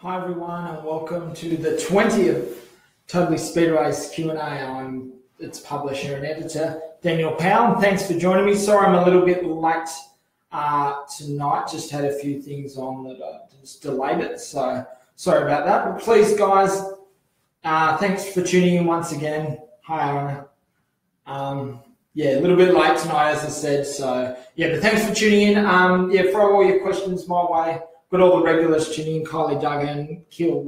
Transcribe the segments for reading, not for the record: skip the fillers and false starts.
Hi everyone and welcome to the 20th Totally Speedway's Q&A. I'm its publisher and editor, Daniel Powell. Thanks for joining me. Sorry I'm a little bit late tonight. Just had a few things on that just delayed it, so sorry about that. But please guys, thanks for tuning in once again. Hi Anna. Yeah, a little bit late tonight as I said, so yeah, but thanks for tuning in. Yeah, throw all your questions my way. Got all the regulars tuning in: Kylie Duggan, Kiel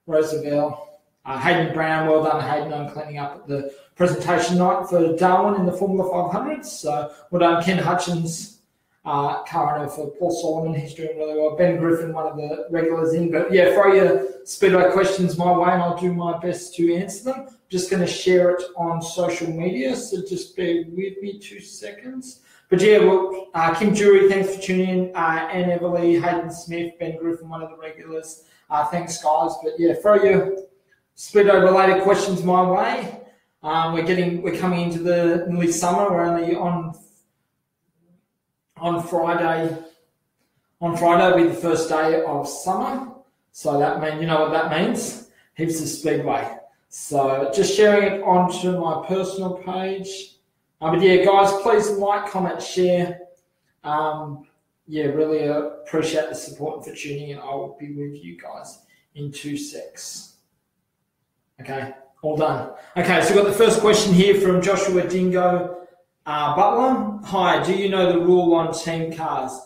Roosevelt, Hayden Brown. Well done, Hayden, on cleaning up at the presentation night for Darwin in the Formula 500. So well done, Ken Hutchins, Karen for Paul Solomon. He's doing really well. Ben Griffin, one of the regulars in. But yeah, throw your Speedway questions my way and I'll do my best to answer them. Just going to share it on social media, so just bear with me 2 seconds. But yeah, well, Kim Jury, thanks for tuning in. Anne Everly, Hayden Smith, Ben Griffin, one of the regulars. Thanks, guys. But yeah, throw your Speedo related questions my way. We're coming into the nearly summer. We're only on Friday. On Friday will be the first day of summer. So that means, you know what that means? Heaps of Speedway. So just sharing it onto my personal page. But yeah, guys, please like, comment, share. Yeah, really appreciate the support and for tuning in. I will be with you guys in 2 secs. Okay, all done. Okay, so we've got the first question here from Joshua Dingo Butler. Hi, do you know the rule on team cars?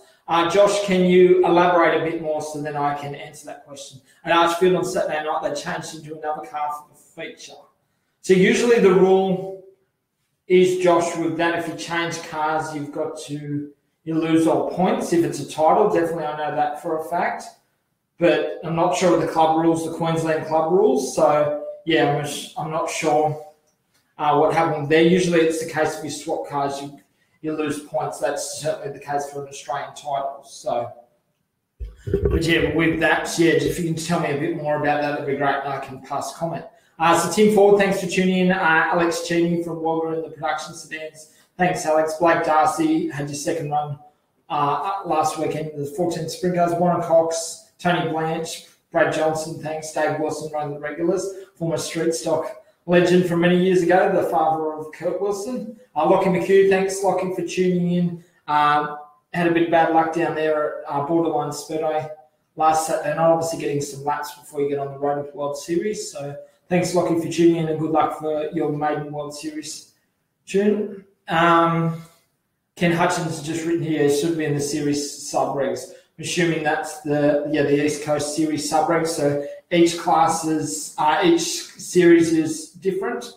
Josh, can you elaborate a bit more so then I can answer that question? At Archfield on Saturday night, they changed into another car for the feature. So usually the rule is, Josh, with that, if you change cars, you lose all points if it's a title. Definitely, I know that for a fact. But I'm not sure of the club rules, the Queensland club rules. So, yeah, I'm not sure what happened there. Usually it's the case if you swap cars, you lose points. That's certainly the case for an Australian title. So, but yeah, with that, yeah, if you can tell me a bit more about that, that'd be great, and I can pass comment. So Tim Ford, thanks for tuning in. Alex Cheney from Wagga in the production sedans. Thanks, Alex. Blake Darcy had your second run last weekend, the 14 sprint cars. Warren Cox, Tony Blanche, Brad Johnson, thanks. Dave Wilson running the regulars. Former street stock legend from many years ago, the father of Kurt Wilson. Lockie McHugh, thanks, Lockie, for tuning in. Had a bit of bad luck down there at Borderline Speedway last Saturday night, obviously getting some laps before you get on the road with World Series. So thanks, Lockie, for tuning in, and good luck for your maiden World Series tune. Ken Hutchins has just written here, it should be in the series sub-regs. I'm assuming that's the East Coast series sub-regs. So each series is different.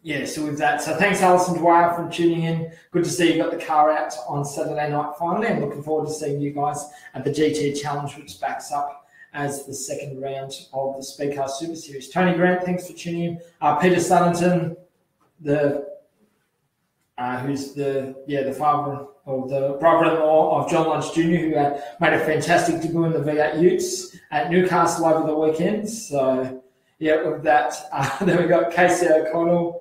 Yeah, so with that. So thanks, Alison Dwyer, for tuning in. Good to see you got the car out on Saturday night finally. I'm looking forward to seeing you guys at the GT Challenge, which backs up as the second round of the Speed Car Super Series. Tony Grant, thanks for tuning in. Peter Sutherton, who's the father of the brother-in-law of John Lodge Jr., who made a fantastic debut in the V8 Utes at Newcastle over the weekend. So yeah, with that, then we got Casey O'Connell.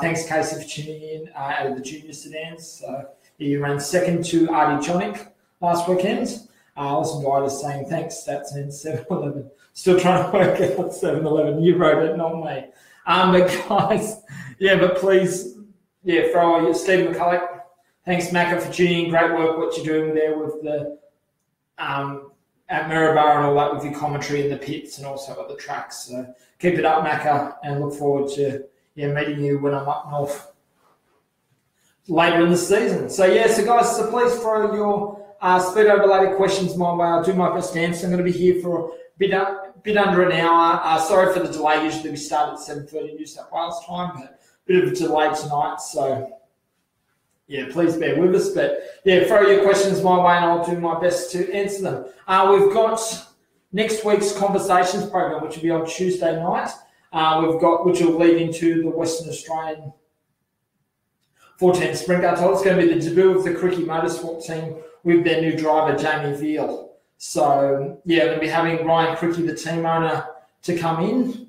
Thanks, Casey, for tuning in out of the junior sedans. So you ran second to Artie Jonick last weekend. Alison Dwight is saying, thanks, Stats in 7-11. Still trying to work out 7-11. You wrote it, not me. But guys, yeah, but please, yeah, throw all your Steve McCulloch. Thanks, Macca, for tuning in. Great work what you're doing there with the at Maryborough and all that with your commentary in the pits and also at the tracks. So keep it up, Macca, and look forward to meeting you when I'm up north later in the season. So yeah, so guys, so please throw your Speedo-related questions my way. I'll do my best to answer. I'm going to be here for a bit under an hour. Sorry for the delay. Usually we start at 7:30 New South Wales time, but a bit of a delay tonight. So yeah, please bear with us. But yeah, throw your questions my way and I'll do my best to answer them. We've got next week's conversations program, which will be on Tuesday night. Which will lead into the Western Australian 14 sprint car title. It's going to be the debut of the Cricky Motorsport team with their new driver, Jamie Veal. So, yeah, we're going to be having Ryan Cricky, the team owner, to come in.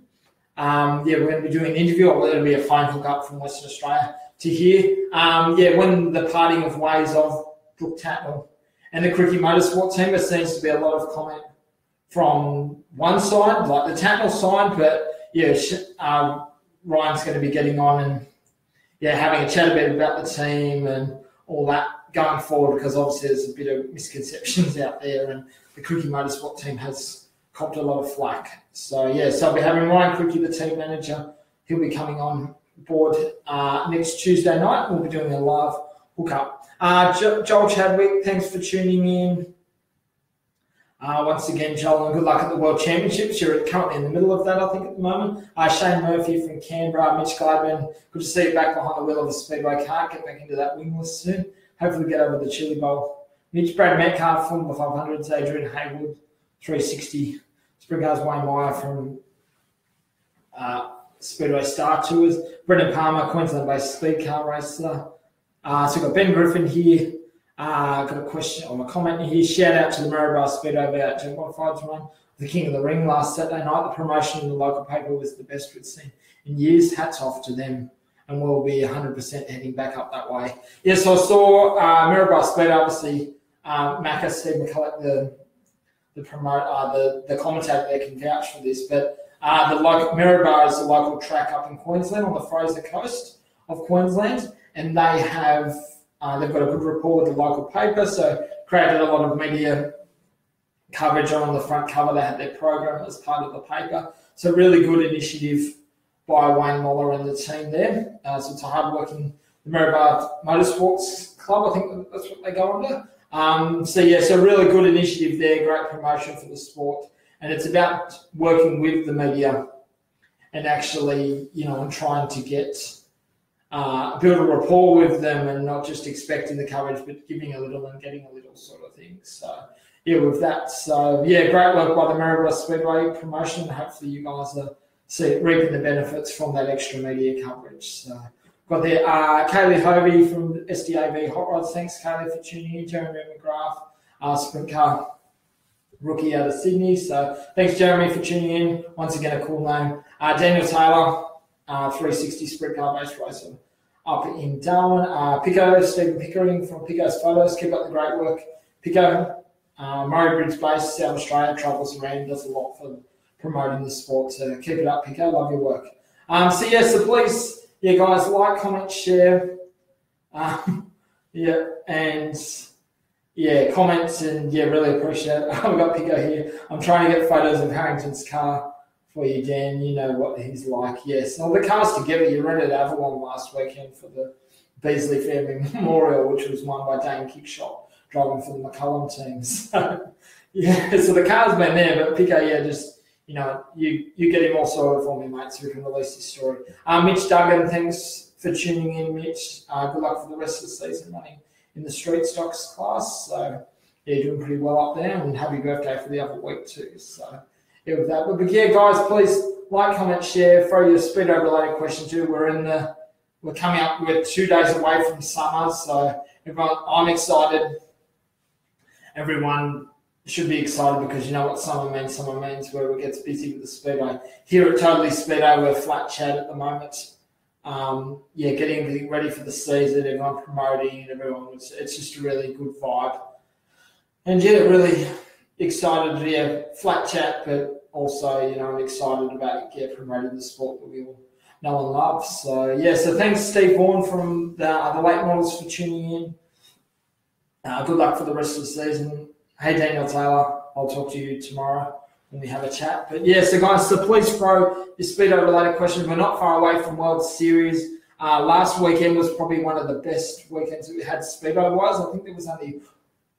Yeah, we're going to be doing an interview. It'll be a phone hook-up from Western Australia to hear. When the parting of ways of Brooke Tatnell and the Cricky Motorsport team, there seems to be a lot of comment from one side, like the Tatnall side, but yeah, Ryan's going to be getting on and having a chat a bit about the team and all that going forward, because obviously there's a bit of misconceptions out there, and the Cricket Motorsport team has copped a lot of flack. So I'll be having Ryan Cricket, the team manager. He'll be coming on board next Tuesday night. We'll be doing a live hookup. Joel Chadwick, thanks for tuning in. Once again, Joel, and good luck at the World Championships. You're currently in the middle of that, I think, at the moment. Shane Murphy from Canberra, Mitch Gladman, good to see you back behind the wheel of a speedway car. Get back into that wingless soon. Hopefully get over the Chili Bowl. Mitch, Brad Metcalf from the 500s, Adrian Haywood, 360. Sprint Cars, Wayne Meyer from Speedway Star Tours. Brendan Palmer, Queensland-based speed car racer. So we've got Ben Griffin here. Got a question or a comment here. Shout out to the Maryborough Speedway about Gen 1.5 run. The King of the Ring last Saturday night. The promotion in the local paper was the best we've seen in years. Hats off to them. And we'll be 100% heading back up that way. Yes, so I saw Maryborough Speedway, obviously, Macca, Steve McCulloch, the promoter, the commentator there can vouch for this, but Maryborough is a local track up in Queensland on the Fraser coast of Queensland, and they have they've got a good rapport with the local paper, so created a lot of media coverage on the front cover. They had their program as part of the paper, so really good initiative by Wayne Moller and the team there. So it's a hard-working Maryborough Motorsports Club, I think that's what they go under. So really good initiative there, great promotion for the sport. And it's about working with the media and actually, and trying to get, build a rapport with them and not just expecting the coverage, but giving a little and getting a little sort of thing. So, with that. So, great work by the Maryborough Speedway promotion. Hopefully you guys are reaping the benefits from that extra media coverage. So, got there Kaylee Hovey from SDAV Hot Rods. Thanks, Kaylee, for tuning in. Jeremy McGrath, sprint car rookie out of Sydney. So thanks, Jeremy, for tuning in. Once again, a cool name. Daniel Taylor, 360 sprint car race racer up in Darwin. Pico, Stephen Pickering from Pico's Photos. Keep up the great work. Pico, Murray Bridge based, South Australia, travels around, does a lot for promoting the sport. So keep it up, Pico. Love your work. So please, guys, like, comment, share. Comments and really appreciate it. I've got Pico here. I'm trying to get photos of Harrington's car for you, Dan. You know what he's like. Yes, all the cars together. You rented Avalon last weekend for the Beasley Family Memorial, which was won by Dane Kickshot, driving for the McCullum team. So the car's been there, but Pico, you get him all sorted for me, mate, so we can release this story. Mitch Duggan, thanks for tuning in, Mitch. Good luck for the rest of the season running in the street stocks class. So, doing pretty well up there, and happy birthday for the other week too. So, with that. But guys, please like, comment, share, throw your speedo related question too. We're coming up, we're 2 days away from summer, so everyone, I'm excited. Everyone should be excited because you know what summer means. Summer means where it gets busy with the speedo. Here at Totally Speedway, we're flat chat at the moment. Getting ready for the season, everyone promoting, it's just a really good vibe. And really excited, flat chat, but also, I'm excited about promoting the sport that we all know and love. So so thanks Steve Vaughan from the late models for tuning in. Good luck for the rest of the season. Hey Daniel Taylor, I'll talk to you tomorrow when we have a chat. But guys, please throw your speedo related questions. We're not far away from World Series. Last weekend was probably one of the best weekends that we had speedo wise. I think there was only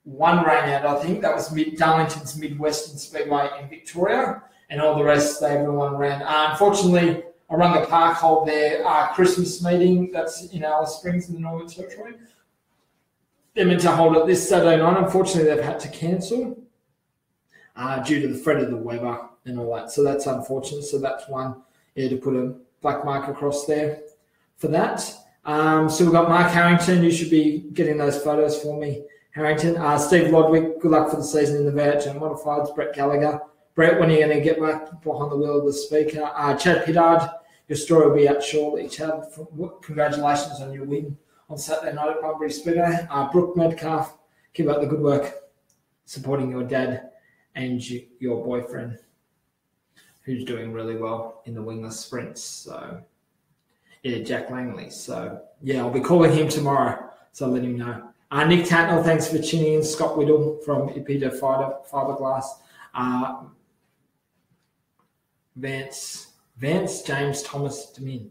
one rain out. I think that was Darlington's Midwestern Speedway in Victoria, and all the rest everyone ran. Unfortunately, Arunga Park hold their Christmas meeting. That's in Alice Springs in the Northern Territory. They're meant to hold it this Saturday night. Unfortunately, they've had to cancel due to the threat of the weather and all that. So that's unfortunate. So that's one, to put a black mark across there for that. So we've got Mark Harrington. You should be getting those photos for me, Harrington. Steve Lodwick, good luck for the season in the VH and Modifieds. Brett Gallagher. Brett, when are you going to get back behind the wheel of the speaker? Chad Pittard, your story will be out shortly. Chad, congratulations on your win on Saturday night at Bunbury Speedway. Brooke Metcalf, keep up the good work supporting your dad and your boyfriend, who's doing really well in the wingless sprints. So, yeah, Jack Langley. So, yeah, I'll be calling him tomorrow. So I'll let him know. Nick Tatnell, thanks for tuning in. Scott Whittle from Ipita Fiberglass. Vance James Thomas Demin.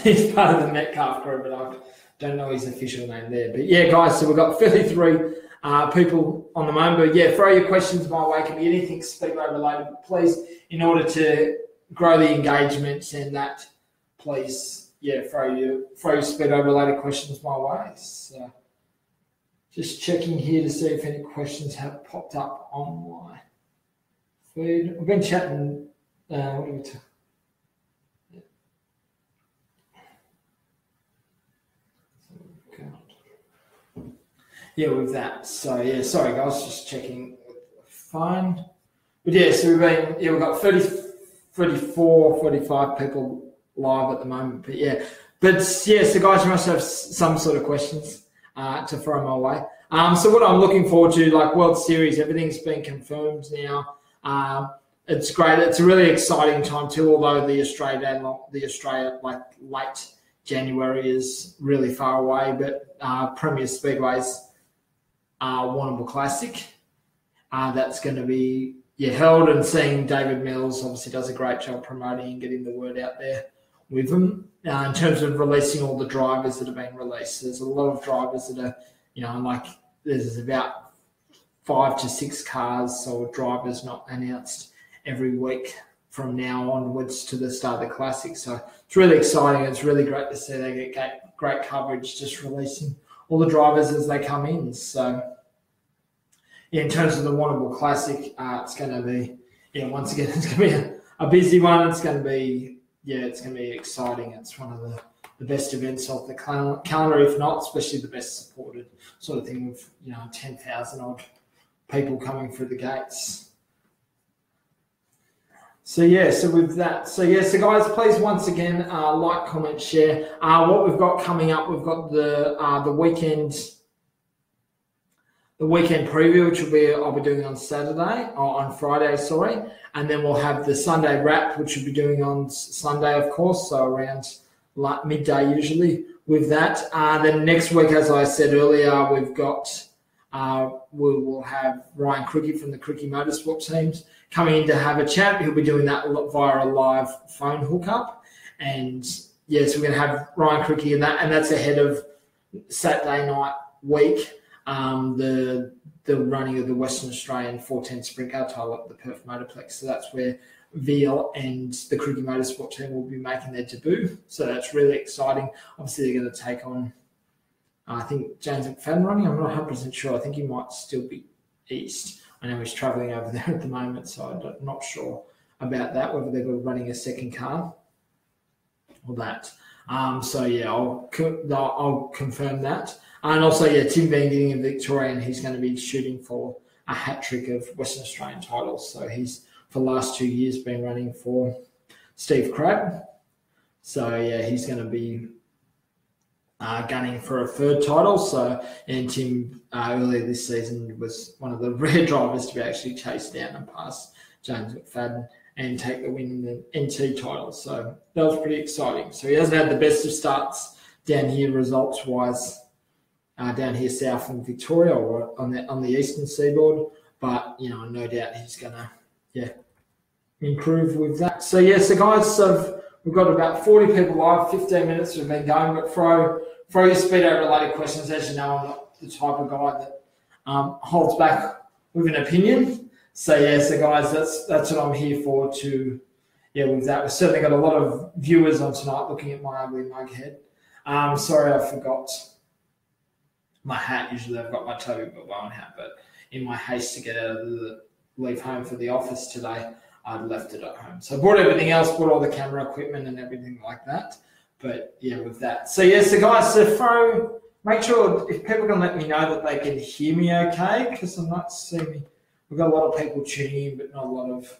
He's part of the Metcalf group, but I don't know his official name there. But yeah, guys, so we've got 33 people on the moment. But yeah, throw your questions my way. It can be anything Speedway related. But please, in order to grow the engagement and that, please, yeah, throw your Speedway related questions my way. So just checking here to see if any questions have popped up on my feed. We've been chatting. What do we talk? Yeah, with that. So yeah, sorry guys, just checking with the phone. But yeah, so we've got 34, 45 people live at the moment. But yeah, so guys, you must have some sort of questions to throw my way. So what I'm looking forward to, like World Series, everything's been confirmed now. It's great. It's a really exciting time too, although the Australia like late January is really far away. But Premier Speedway's Warrnambool Classic, that's going to be held, and seeing David Mills obviously does a great job promoting and getting the word out there with them. In terms of releasing all the drivers that have been released, there's a lot of drivers that are, like there's about 5 to 6 cars or drivers not announced every week from now onwards to the start of the Classic. So it's really exciting. It's really great to see they get great coverage, just releasing all the drivers as they come in. So yeah, in terms of the Warrnambool Classic, it's going to be, once again, it's going to be a busy one. It's going to be, it's going to be exciting. It's one of the best events of the calendar, if not, especially the best supported sort of thing with, 10,000 odd people coming through the gates. So with that, so guys, please once again like, comment, share. What we've got coming up, we've got the weekend preview, which I'll be doing on Friday, and then we'll have the Sunday wrap, which we'll be doing on Sunday, of course, so around midday usually. With that, then next week, as I said earlier, we've got we will have Ryan Cricky from the Cricky Motorsport teams coming in to have a chat. He'll be doing that via a live phone hookup. And so we're going to have Ryan Cricky in that, and that's ahead of Saturday night week, the running of the Western Australian 410 sprint car title at the Perth Motorplex. So that's where VL and the Cricky Motorsport team will be making their debut. So that's really exciting. Obviously, they're going to take on, I think, James McFadden running. I'm not 100% sure. I think he might still be east. I know he's travelling over there at the moment, so I'm not sure about that, whether they're running a second car or that. I'll confirm that. And also, Tim Van getting a Victorian, he's going to be shooting for a hat-trick of Western Australian titles. So he's, for the last 2 years, been running for Steve Crabb. So, he's going to be gunning for a third title. So, and Tim earlier this season was one of the rare drivers to be actually chased down and pass James McFadden and take the win in the NT title. So that was pretty exciting. So he hasn't had the best of starts down here results-wise, down here south in Victoria or on the eastern seaboard, but no doubt he's gonna improve with that. So guys, so we've got about 40 people live, 15 minutes we've been going, but throw your speedo related questions. As you know, I'm not the type of guy that holds back with an opinion. So guys, that's what I'm here for. With that, we've certainly got a lot of viewers on tonight looking at my ugly mug head. Sorry, I forgot my hat. Usually I've got my Toby Bowen hat, but in my haste to get out of leave home for the office today, I'd left it at home. So I brought everything else, brought all the camera equipment and everything like that. But with that. So guys, make sure if people can let me know that they can hear me okay, because I'm not seeing me. We've got a lot of people tuning in, but not a lot of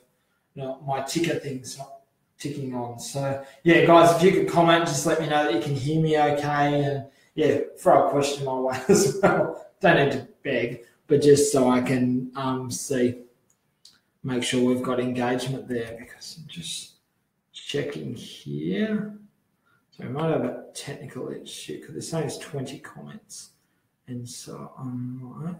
my ticker things not ticking on. So guys, if you could comment, just let me know that you can hear me okay, and throw a question my way as well. Don't need to beg, but just so I can see make sure we've got engagement there, because I'm just checking here. So we might have a technical issue because they're saying it's 20 comments. And so I'm like,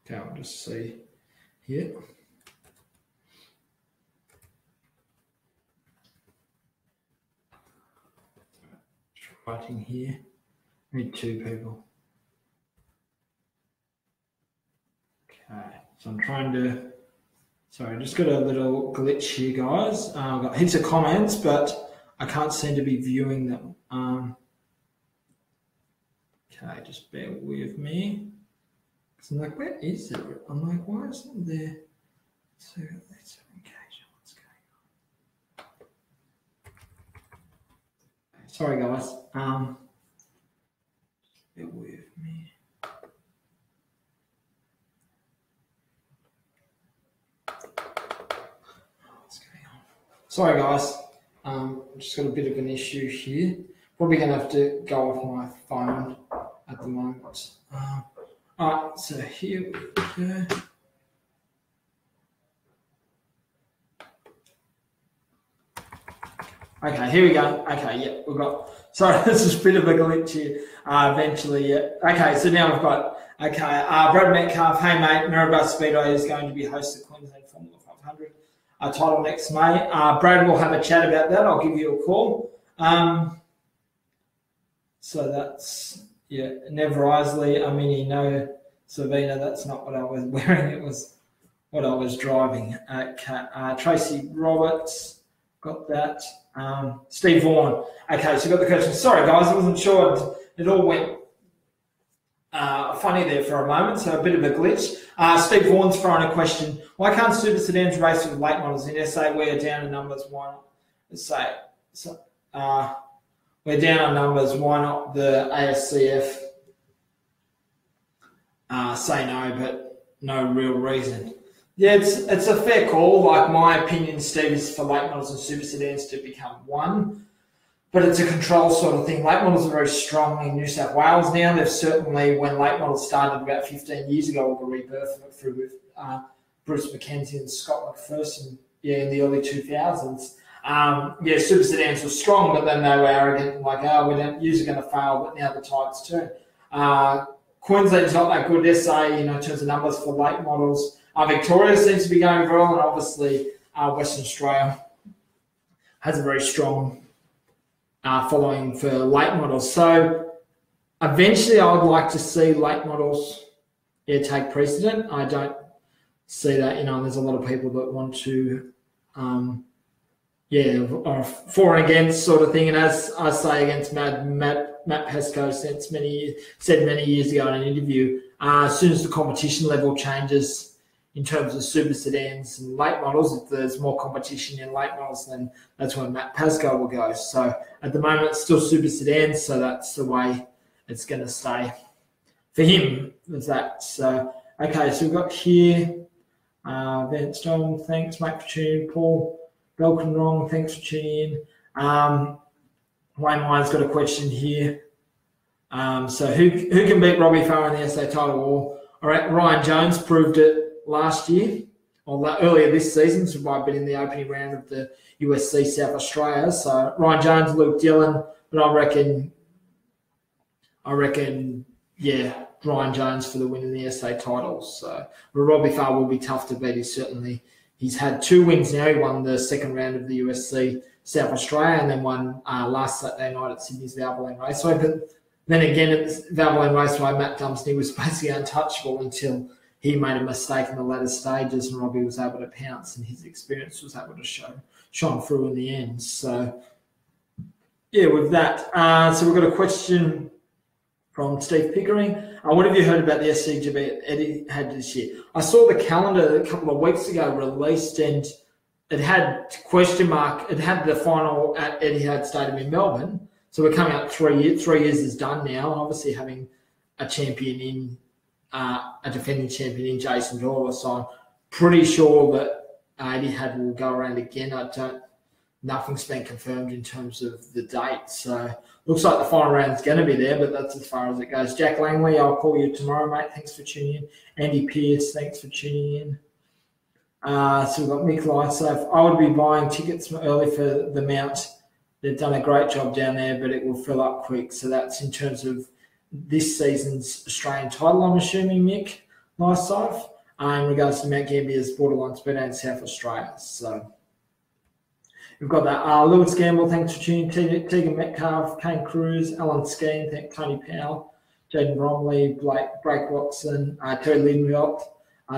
okay, I'll just see here. Writing here. Need 2 people. Okay, so I'm trying to. Sorry, I just got a little glitch here, guys. I've got heaps of comments, but I can't seem to be viewing them. Okay, just bear with me. I'm like, where is it? I'm like, why isn't it there? So let's engage. What's going on? Sorry, guys. Bear with me. What's going on? Sorry, guys. Just got a bit of an issue here. Probably going to have to go off my phone at the moment. All right, so here we go. Okay, here we go. Okay, yeah, we've got. Sorry, this is a bit of a glitch here. Eventually, yeah. Okay, so now we've got. Okay, Brad Metcalf. Hey mate, Maryborough Speedway is going to be host of Queensland Formula 500 title next May. Brad will have a chat about that. I'll give you a call. So that's. Yeah, Never Isley, Savina, that's not what I was wearing, it was what I was driving. Tracy Roberts, got that. Steve Vaughan. Okay, so got the question. Sorry, guys, I wasn't sure. It all went funny there for a moment, so a bit of a glitch. Steve Vaughan's throwing a question. Why can't super sedans race with late models? In SA, we're down in numbers. Why not? Let's say, we're down on numbers. Why not the ASCF say no, but no real reason? Yeah, it's a fair call. Like, my opinion, Steve, is for late models and super sedans to become one, but it's a control sort of thing. Late models are very strong in New South Wales now. They've certainly, when late models started about 15 years ago, all the rebirth of it through with Bruce McKenzie and Scott McPherson, in the early 2000s. Super sedans were strong, but then they were arrogant, like, usually going to fail, but now the tide's turned. Queensland's not that good, SA, in terms of numbers for late models. Victoria seems to be going very well, and obviously Western Australia has a very strong following for late models. So eventually I would like to see late models take precedent. I don't see that, there's a lot of people that want to or for and against sort of thing. And as I say against Matt Pesco said many years ago in an interview, as soon as the competition level changes in terms of super sedans and late models, if there's more competition in late models, then that's when Matt Pascoe will go. So at the moment, it's still super sedans, so that's the way it's going to stay for him. Is that so? Okay, so we've got here Vance Stone, thanks mate for tuning in. Paul Belkin, thanks for tuning in. Wayne Wyne's got a question here. So who can beat Robbie Farah in the SA title war? All right, Ryan Jones proved it last year, or earlier this season, so I've been in the opening round of the USC South Australia. So Ryan Jones, Luke Dillon, but I reckon, Ryan Jones for the win in the SA titles. So Robbie Farah will be tough to beat. He's had 2 wins now. He won the second round of the USC South Australia and then won last Saturday night at Sydney's Valvoline Raceway. But then again, at Valvoline Raceway, Matt Dumpsney was basically untouchable until he made a mistake in the latter stages, and Robbie was able to pounce, and his experience was able to shine through in the end. So, with that. So we've got a question from Steve Pickering. What have you heard about the SCGB Eddie had this year? I saw the calendar a couple of weeks ago released, and it had question mark. It had the final at Etihad Stadium in Melbourne. So we're coming up 3 years. 3 years is done now, and obviously having a champion in. A defending champion in Jason Dorler, so I'm pretty sure that Etihad will go around again. I don't nothing's been confirmed in terms of the date. So looks like the final round's going to be there, but that's as far as it goes. Jack Langley, I'll call you tomorrow, mate. Thanks for tuning in. Andy Pierce, thanks for tuning in. So we've got Mick Lysafe. I would be buying tickets early for the Mount. They've done a great job down there, but it will fill up quick. So that's in terms of this season's Australian title, I'm assuming, Mick Lysafe. In regards to Mount Gambier's borderline speed in South Australia. So we've got that. Lewis Gamble, thanks for tuning in. Tegan Metcalf, Kane Cruz, Alan Skeen, thank Tony Powell, Jaden Bromley, Blake Watson, Terry Lindvelt.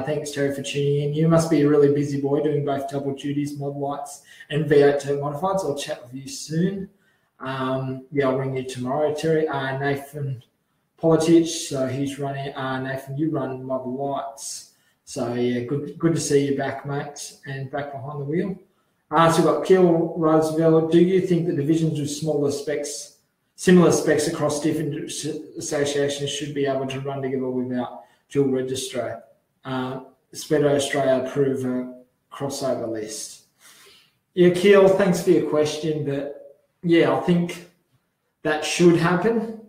Thanks, Terry, for tuning in. You must be a really busy boy doing both double duties, mod lights, and V8 turn modifieds. I'll chat with you soon. I'll ring you tomorrow, Terry. Nathan Politich, so he's running. Nathan, you run mod lights. So, yeah, good to see you back, mate, and back behind the wheel. So we've got Kiel Roosevelt. Do you think the divisions with similar specs across different associations should be able to run together without dual registry? Speedo Australia approve a crossover list. Yeah, Kiel, thanks for your question, but yeah, I think that should happen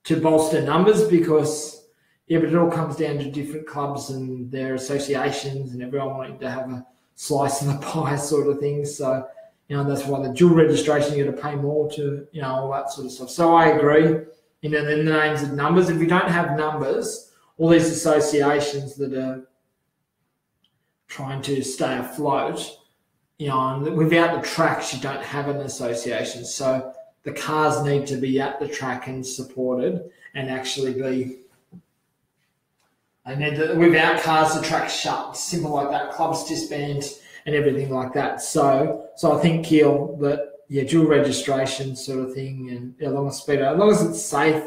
to bolster numbers because, yeah, but it all comes down to different clubs and their associations and everyone wanting to have a slice of the pie sort of thing. So, that's why the dual registration, you got to pay more to, all that sort of stuff. So I agree, in the names of numbers. If you don't have numbers, all these associations that are trying to stay afloat, and without the tracks, you don't have an association. So the cars need to be at the track and supported and actually be. And without cars, the track's shut. Simple like that. Clubs disband and everything like that. So I think, Kiel, that, dual registration sort of thing, and as long as it's safe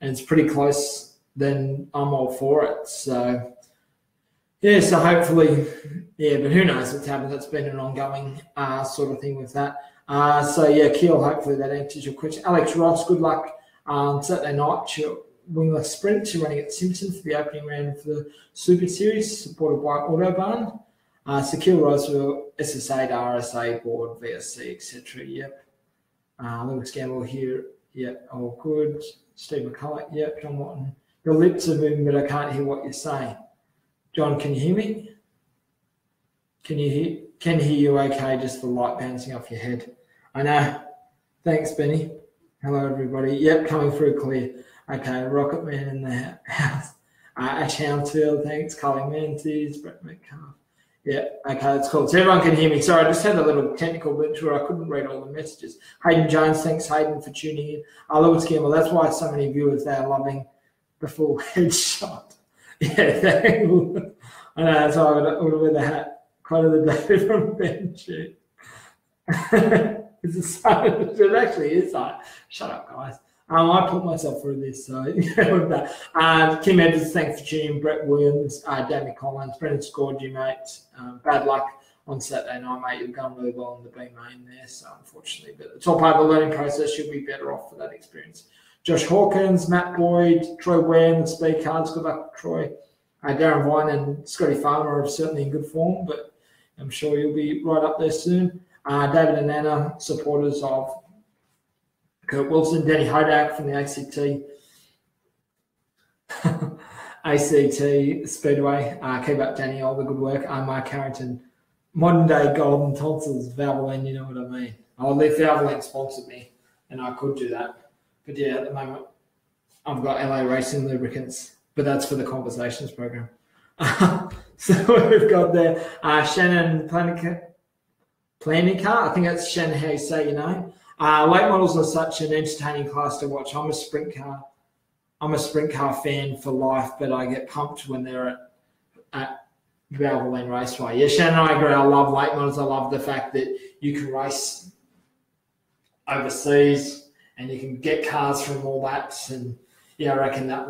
and it's pretty close, then I'm all for it. So, so hopefully, but who knows what's happened. That's been an ongoing sort of thing with that. Kiel, hopefully that answers your question. Alex Ross, good luck on Saturday night. Wingless Sprint, you're running at Simpson for the opening round for the Super Series, supported by Autobahn. Kiel Roswell, SSA to RSA board, VSC, etc. Yep. Lewis Gamble here. Yep. All good. Steve McCulloch. Yep. John Watton. Your lips are moving, but I can't hear what you're saying. John, can you hear me? Can hear you okay? Just the light bouncing off your head. I know. Thanks, Benny. Hello, everybody. Yep, coming through clear. Okay, Rocket Man in the house. Ash Hounsfield, thanks. Carly Mantis, Brett Metcalf. Yeah, okay, that's cool. So everyone can hear me. Sorry, I just had a little technical glitch where I couldn't read all the messages. Hayden Jones, thanks, Hayden, for tuning in. Lewis Gamble, that's why so many viewers, they're loving the full headshot. Yeah, I know, that's why I would wear the hat. Quite of the day from Ben shoot. It actually is. Shut up, guys. I put myself through this, so with that. Kim Edwards, thanks for tuning in. Brett Williams, Damien Collins, Brendan scored you, mate. Bad luck on Saturday night, mate. You've gone really well on the B main there, so unfortunately, but it's all part of the learning process. You'll be better off for that experience. Josh Hawkins, Matt Boyd, Troy Ware, the speed cards. Good luck, Troy. Darren Vine and Scotty Farmer are certainly in good form, but I'm sure you'll be right up there soon. David and Anna, supporters of Kurt Wilson, Danny Hodak from the ACT Speedway. Keep up, Danny, all the good work. Mark Harrington, modern day golden tonsils, Valvoline, you know what I mean. If Valvoline sponsored me, and I could do that. But yeah, at the moment, I've got LA Racing Lubricants, but that's for the Conversations program. So we've got there Shannon Planica, I think that's Shannon, how you say your name. Late models are such an entertaining class to watch. I'm a sprint car fan for life, but I get pumped when they're at Valvoline Raceway. Yeah, Shannon, I agree. I love late models. I love the fact that you can race overseas and you can get cars from all laps. And yeah, I reckon that's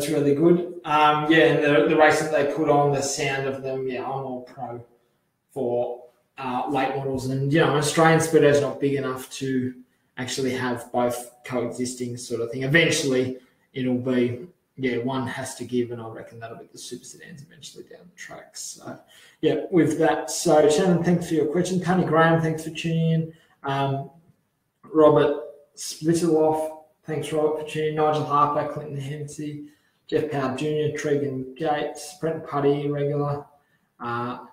really good. And the racing they put on, the sound of them, I'm all pro for late models, and Australian Speedo is not big enough to actually have both coexisting sort of thing. Eventually, it'll be yeah, one has to give, and I reckon that'll be the super sedans eventually down the track. So, yeah, with that. So, Shannon, thanks for your question. Tony Graham, thanks for tuning in. Robert Splitterloff, thanks, Robert, for tuning in. Nigel Harper, Clinton Hensey, Jeff Powell Jr., Tregan Gates, Brent Putty, regular,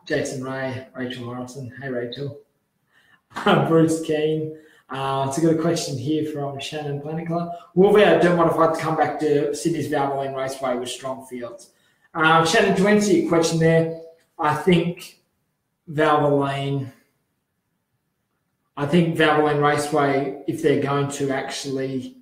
Jason Ray, Rachel Morrison. Hey, Rachel. Bruce Keane. It's a good question here from Shannon Planicler. Will V8 Modified come back to Sydney's Valvoline Raceway with strong fields? Shannon, to answer your question there, I think Valvoline Raceway, if they're going to actually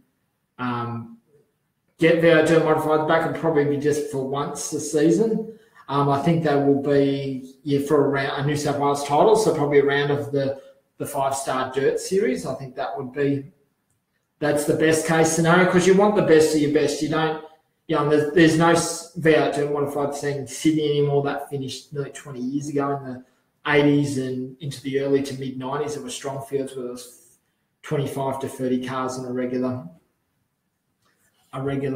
get V8 Modified back, it'll probably be just for once a season. I think they will be for a New South Wales title, so probably a round of the 5-star dirt series. I think that's the best case scenario, because you want the best of your best. You don't, there's no V8 dirt modified scene in Sydney anymore. That finished nearly 20 years ago in the 80s and into the early to mid 90s. There were strong fields where there was 25 to 30 cars on a regular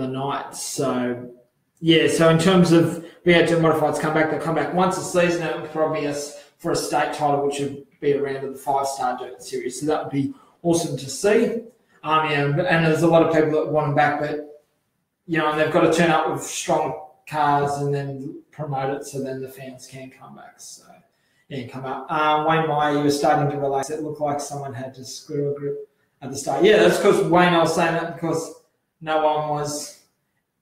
night. So yeah, so in terms of V8 dirt modifieds come back, they'll come back once a season, and probably for a state title, which would be around the 5-star dirt series. So that would be awesome to see. And there's a lot of people that want them back, but and they've got to turn up with strong cars and then promote it so then the fans can come back. So come up. Wayne Meyer, you were starting to relax. It looked like someone had to screw a grip at the start. Yeah, that's because Wayne, I was saying that because no one was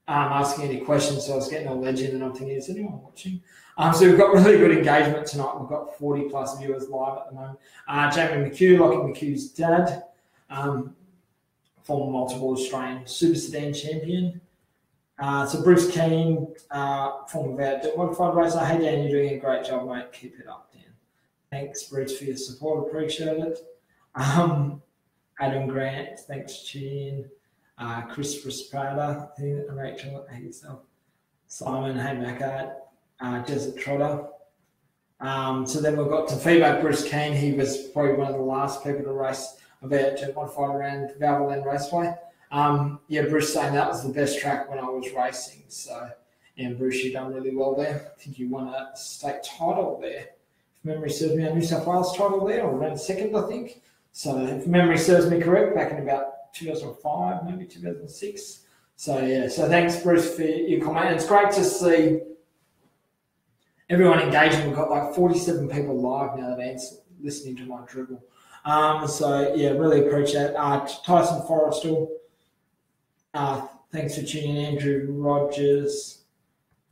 asking any questions, so I was getting a legend, and I'm thinking, is anyone watching? So we've got really good engagement tonight. We've got 40 plus viewers live at the moment. Jamie McHugh, Lockie McHugh's dad, former multiple Australian super sedan champion. So Bruce Keane, former V8 modified racer. Hey Dan, you're doing a great job, mate. Keep it up, Dan. Thanks, Bruce, for your support. Appreciate it. Adam Grant, thanks, Chin. Chris Prada, Rachel, hey yourself. Simon, hey Macca. Desert Trotter. So then we've got some feedback. Bruce Keane, he was probably one of the last people to race a V8 modified around Valvoline Raceway. Bruce saying that was the best track when I was racing. So, and Bruce, you've done really well there. I think you won a state title there. If memory serves me, a New South Wales title there, or around second, I think. So if memory serves me correct, back in about 2005, maybe 2006. So, so thanks, Bruce, for your comment. And it's great to see everyone engaging. We've got like 47 people live now that's listening to my dribble. Really appreciate it. Tyson Forrestal, thanks for tuning in. Andrew Rogers,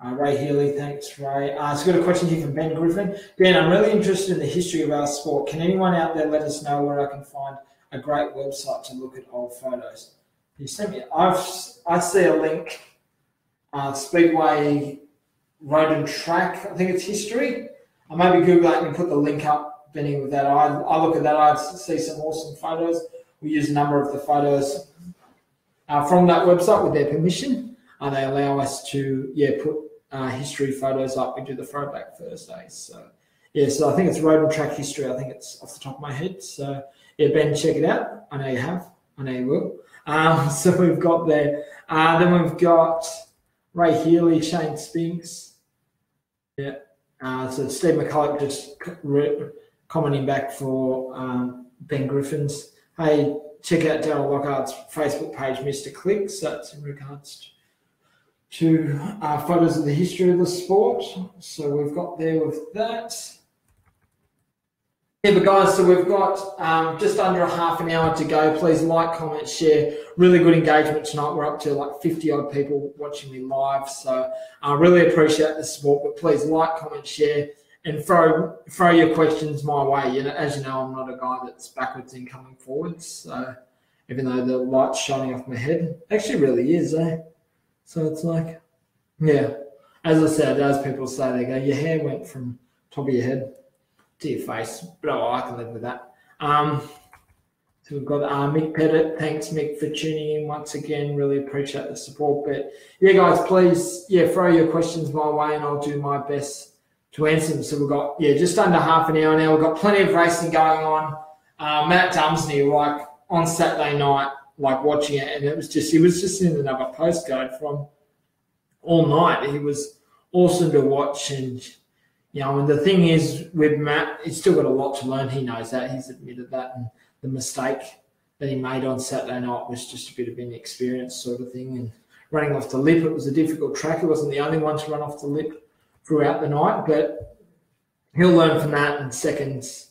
Ray Healy, thanks, Ray. It's got a question here from Ben Griffin. Ben, I'm really interested in the history of our sport. Can anyone out there let us know where I can find a great website to look at old photos? You sent me. I see a link. Speedway Road and Track, I think it's history. I maybe Google that and put the link up, Benny, with that. I look at that, I see some awesome photos. We use a number of the photos from that website with their permission. They allow us to put history photos up. We do the Throwback Thursdays. So I think it's Road and Track History. I think it's off the top of my head. So Ben, check it out. I know you have. I know you will. So we've got there. Then we've got Ray Healy, Shane Spinks. So Steve McCulloch just commenting back for Ben Griffin's. Hey, check out Darryl Lockhart's Facebook page, Mr. Clicks. That's in regards to photos of the history of the sport. So we've got there with that. Yeah, but guys, so we've got just under a half an hour to go. Please like, comment, share. Really good engagement tonight. We're up to like 50 odd people watching me live. So I really appreciate the support, but please like, comment, share, and throw your questions my way. As you know, I'm not a guy that's backwards in coming forwards. So even though the light's shining off my head, actually really is, eh? So it's like, as I said, as people say, they go, your hair went from top of your head to your face, but I can live with that. So we've got Mick Pettit. Thanks, Mick, for tuning in once again. Really appreciate the support. But guys, please, throw your questions my way, and I'll do my best to answer them. So we've got just under half an hour now. We've got plenty of racing going on. Matt Dumsney, like on Saturday night, like watching it, and he was just in another postcode from all night. He was awesome to watch. And, and the thing is with Matt, he's still got a lot to learn. He knows that. He's admitted that. And the mistake that he made on Saturday night was just a bit of inexperience sort of thing. And running off the lip, it was a difficult track. He wasn't the only one to run off the lip throughout the night, but he'll learn from that. And seconds,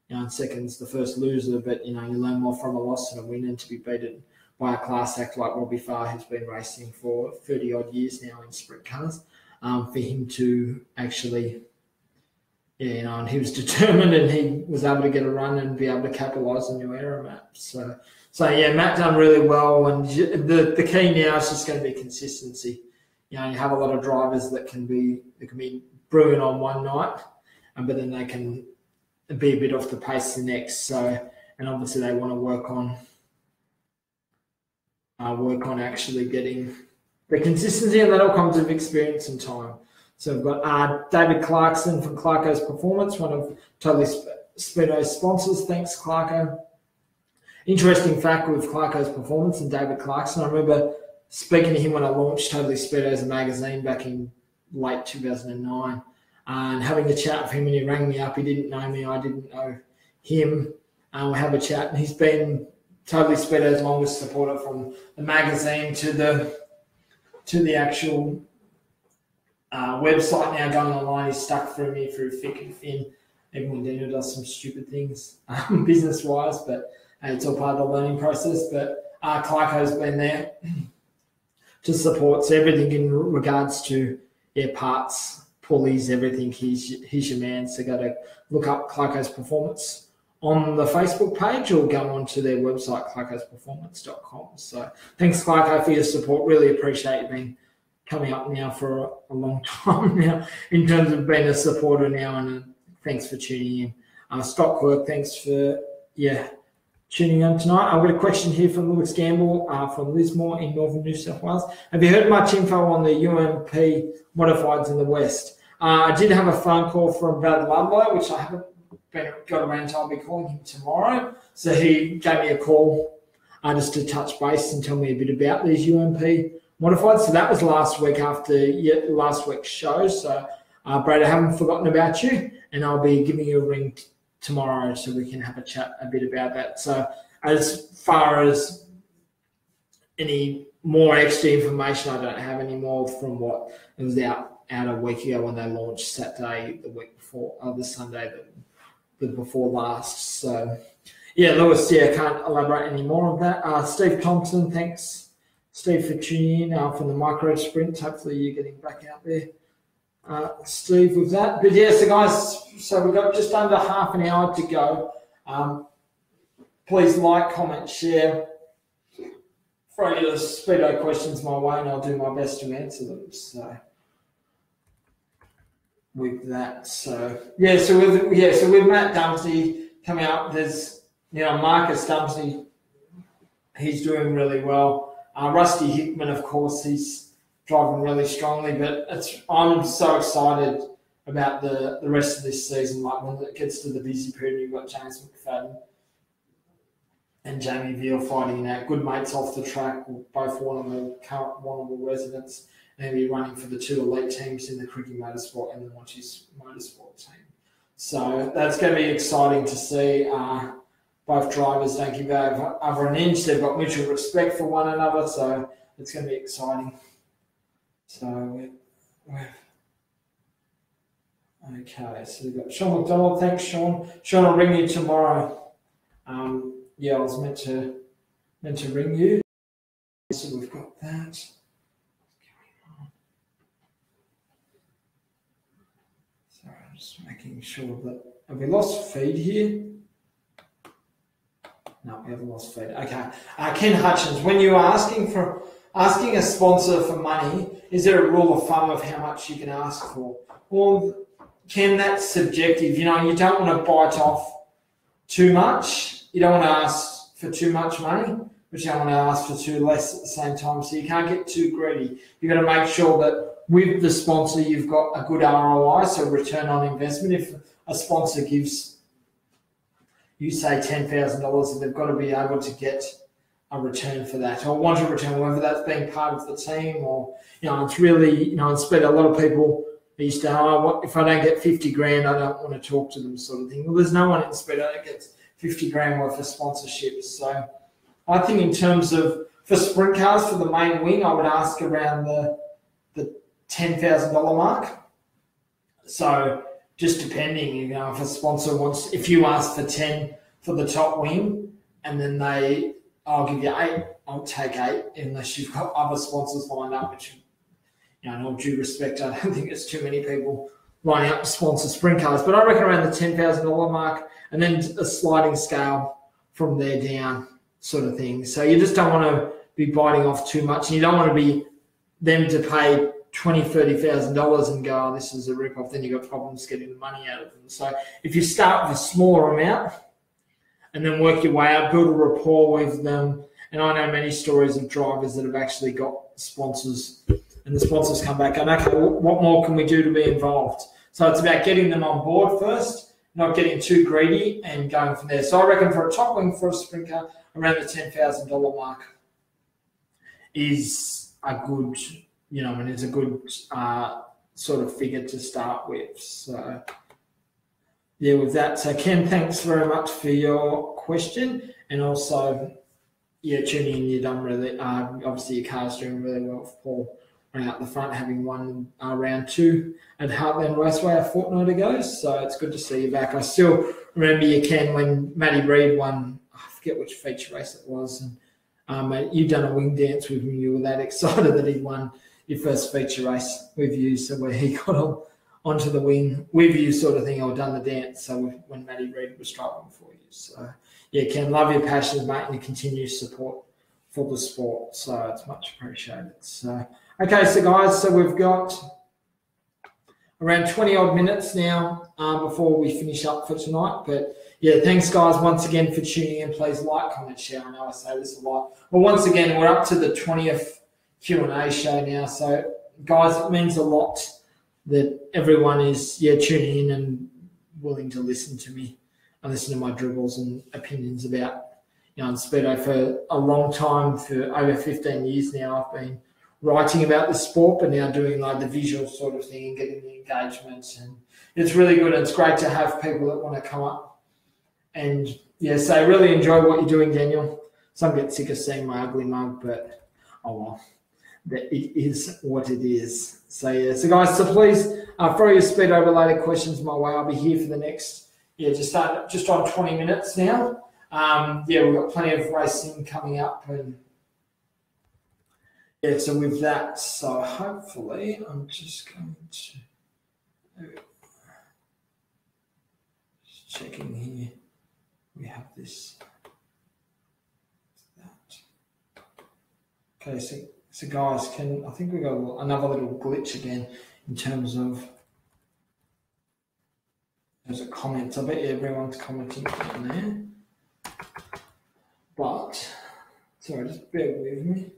the first loser, but, you learn more from a loss than a win, and to be beaten by a class act like Robbie Farr, who's been racing for 30-odd years now in sprint cars, for him to actually, and he was determined, and he was able to get a run and be able to capitalise on new aero maps. So Matt done really well, and the key now is just going to be consistency. You have a lot of drivers that can be brilliant on one night, but then they can be a bit off the pace the next. So, and obviously they want to work on actually getting the consistency, and that all comes with experience and time. So we've got David Clarkson from Clarko's Performance, one of Totally Speedway's sponsors. Thanks, Clarko. Interesting fact with Clarko's Performance and David Clarkson, I remember speaking to him when I launched Totally Speedway as a magazine back in late 2009, and having a chat with him, and he rang me up. He didn't know me, I didn't know him. We have a chat, and he's been Totally Speedway's longest supporter, from the magazine to the actual website now going online. He's stuck through me through thick and thin, even when Daniel does some stupid things business-wise, but it's all part of the learning process. But Clarko's been there to support, so everything in regards to parts, pulleys, everything, he's your man. So go to look up Clarko's Performance on the Facebook page, or go on to their website, clarkosperformance.com. So thanks, Clarko, for your support. Really appreciate you being coming up now for a long time now in terms of being a supporter now, and thanks for tuning in. Stockwork, thanks for tuning in tonight. I've got a question here from Lewis Gamble from Lismore in northern New South Wales. Have you heard much info on the UMP modifieds in the West? I did have a phone call from Brad Ludlow, which I haven't got around to. I'll be calling him tomorrow. So he gave me a call just to touch base and tell me a bit about these UMP modifieds. So that was last week after last week's show. So Brad, I haven't forgotten about you, and I'll be giving you a ring tomorrow so we can have a chat a bit about that. So as far as any more extra information, I don't have any more from what it was out a week ago when they launched Saturday, the week before, the Sunday the before last. So Lewis, I can't elaborate any more on that. Steve Thompson, thanks Steve for tuning in from the micro sprint. Hopefully you're getting back out there, Steve, with that. But so guys, so we've got just under half an hour to go. Please like, comment, share. Throw your speedo questions my way, and I'll do my best to answer them. So with that, so with Matt Dumsey coming up, there's Marcus Dumsey, he's doing really well. Rusty Hickman, of course, he's driving really strongly, but I'm so excited about the rest of this season. Like when it gets to the busy period, you've got James McFadden and Jamie Veal fighting out. Good mates off the track, both current Warrnambool residents, and they'll be running for the two elite teams in the Cricket Motorsport and the Monty's Motorsport team. So that's going to be exciting to see. Both drivers don't give over an inch. They've got mutual respect for one another, so it's going to be exciting. So, okay, so we've got Sean McDonald. Thanks, Sean. Sean, I'll ring you tomorrow. I was meant to ring you. So we've got that. Sorry, I'm just making sure that... Have we lost feed here? No, we haven't lost feed. Okay. Ken Hutchins, when you're asking a sponsor for money, is there a rule of thumb of how much you can ask for? Well, Ken, that's subjective. You don't want to bite off too much. You don't want to ask for too much money, but you don't want to ask for too less at the same time. So you can't get too greedy. You've got to make sure that with the sponsor, you've got a good ROI, so return on investment. If a sponsor gives you say $10,000, and they've got to be able to get a return for that, or want a return, whether that's being part of the team or, it's really, in Speedo, a lot of people used to, if I don't get 50 grand, I don't want to talk to them sort of thing. Well, there's no one in Speedo that gets 50 grand worth of sponsorships. So I think in terms of, for sprint cars, for the main wing, I would ask around the $10,000 mark. So just depending, if a sponsor wants, if you ask for 10 for the top wing, and then I'll give you 8, I'll take 8, unless you've got other sponsors lined up, which, in all due respect, I don't think it's too many people lining up to sponsor sprint cars. But I reckon around the $10,000 mark, and then a sliding scale from there down sort of thing. So you just don't want to be biting off too much, and you don't want to be them to pay $20,000, $30,000 and go, this is a rip-off, then you've got problems getting the money out of them. So if you start with a smaller amount and then work your way up, build a rapport with them. And I know many stories of drivers that have actually got sponsors, and the sponsors come back and, okay, what more can we do to be involved? So it's about getting them on board first, not getting too greedy and going from there. So I reckon for a top wing for a sprint car, around the $10,000 mark is a good, and it's a good sort of figure to start with. So yeah, with that. So Ken, thanks very much for your question, and also, tuning in. You've done really. Obviously, your car's doing really well for Paul running out the front, having won round 2 at Heartland Raceway a fortnight ago. So it's good to see you back. I still remember you, Ken, when Matty Reid won. I forget which feature race it was, and you'd done a wing dance with him. You were that excited that he won your first feature race with you. So where he got onto the wing with you sort of thing, or done the dance. So when Matty Reid was driving for you. So yeah, Ken, love your passion, mate, and your continued support for the sport. So it's much appreciated. So, okay, so guys, so we've got around 20 odd minutes now before we finish up for tonight. But yeah, thanks guys once again for tuning in. Please like, comment, share. I know I say this a lot. Well, once again, we're up to the 20th Q&A show now. So guys, it means a lot that everyone is tuning in and willing to listen to me and listen to my dribbles and opinions about Speedo. For a long time, for over 15 years now, I've been writing about the sport, but now doing like the visual sort of thing and getting the engagements, and it's really good. It's great to have people that want to come up and say, really enjoy what you're doing, Daniel. Some get sick of seeing my ugly mug, but oh well. That it is what it is. So yeah, so guys, so please throw your Speedo related questions my way. I'll be here for the next just on 20 minutes now. We've got plenty of racing coming up, and so with that, so hopefully I'm just going to just checking here. We have this. That. Okay, so guys, I think we got another little glitch again in terms of comments. I bet everyone's commenting on there. But, sorry, just bear with me.